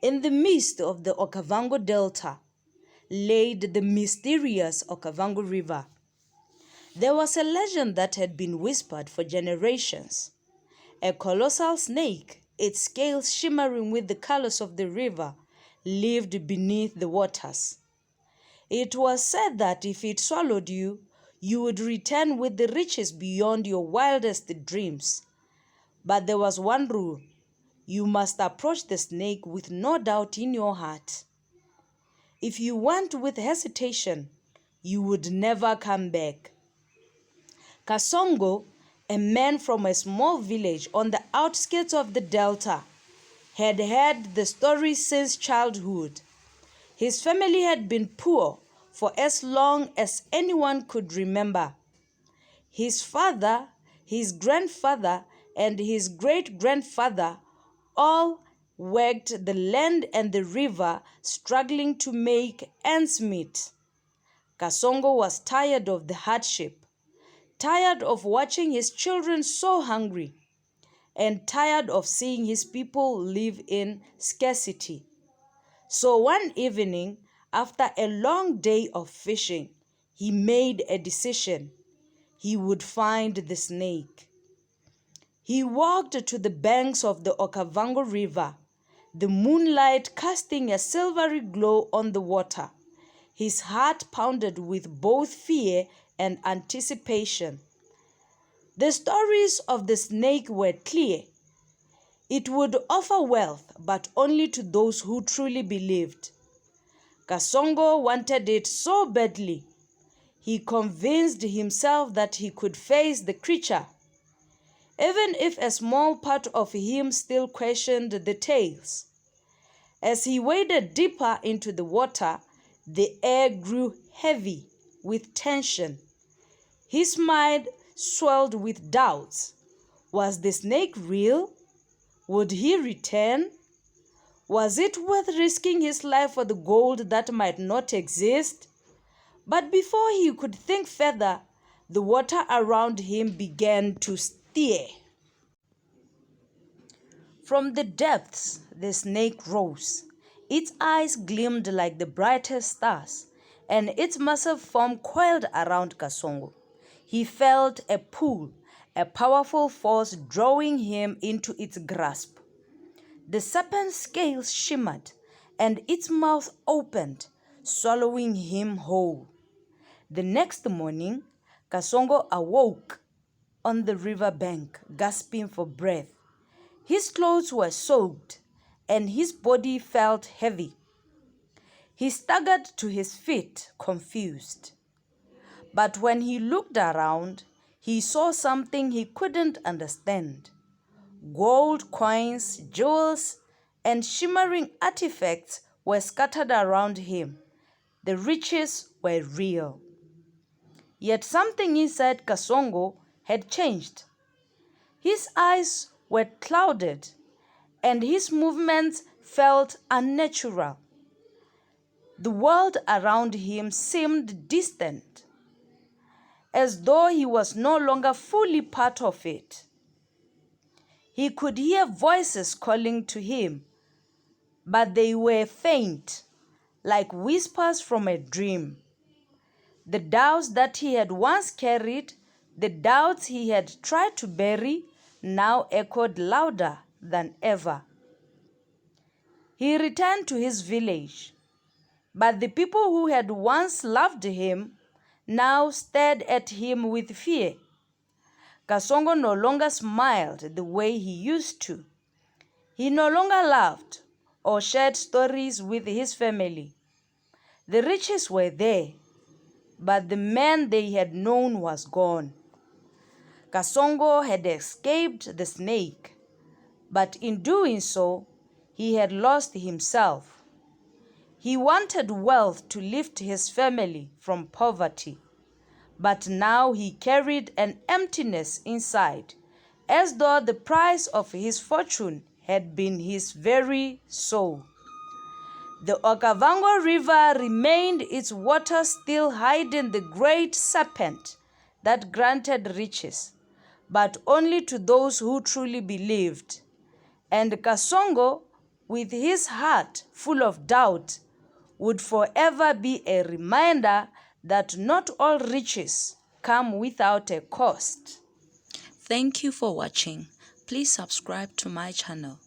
In the midst of the Okavango Delta lay the mysterious Okavango River. There was a legend that had been whispered for generations. A colossal snake, its scales shimmering with the colors of the river, lived beneath the waters. It was said that if it swallowed you, you would return with the riches beyond your wildest dreams. But there was one rule: you must approach the snake with no doubt in your heart. If you went with hesitation, you would never come back. Kasongo, a man from a small village on the outskirts of the Delta, had heard the story since childhood. His family had been poor for as long as anyone could remember. His father, his grandfather, and his great-grandfather all worked the land and the river, struggling to make ends meet. Kasongo was tired of the hardship, tired of watching his children so hungry, and tired of seeing his people live in scarcity. So one evening, after a long day of fishing, he made a decision. He would find the snake. He walked to the banks of the Okavango River, the moonlight casting a silvery glow on the water. His heart pounded with both fear and anticipation. The stories of the snake were clear. It would offer wealth, but only to those who truly believed. Kasongo wanted it so badly. He convinced himself that he could face the creature, even if a small part of him still questioned the tales. As he waded deeper into the water, the air grew heavy with tension. His mind swelled with doubts. Was the snake real? Would he return? Was it worth risking his life for the gold that might not exist? But before he could think further, the water around him began to stir. From the depths, the snake rose. Its eyes gleamed like the brightest stars, and its massive form coiled around Kasongo. He felt a pull, a powerful force drawing him into its grasp. The serpent's scales shimmered, and its mouth opened, swallowing him whole. The next morning, Kasongo awoke on the river bank, gasping for breath. His clothes were soaked, and his body felt heavy. He staggered to his feet, confused. But when he looked around, he saw something he couldn't understand. Gold coins, jewels, and shimmering artifacts were scattered around him. The riches were real. Yet something inside Kasongo had changed. His eyes were clouded, and his movements felt unnatural. The world around him seemed distant, as though he was no longer fully part of it. He could hear voices calling to him, but they were faint, like whispers from a dream. The doubts that he had once carried, the doubts he had tried to bury, now echoed louder than ever. He returned to his village, but the people who had once loved him now stared at him with fear. Kasongo no longer smiled the way he used to. He no longer laughed or shared stories with his family. The riches were there, but the man they had known was gone. Kasongo had escaped the snake, but in doing so, he had lost himself. He wanted wealth to lift his family from poverty, but now he carried an emptiness inside, as though the price of his fortune had been his very soul. The Okavango River remained, its water still hiding the great serpent that granted riches, but only to those who truly believed. And Kasongo with his heart full of doubt, would forever be a reminder that not all riches come without a cost. Thank you for watching. Please subscribe to my channel.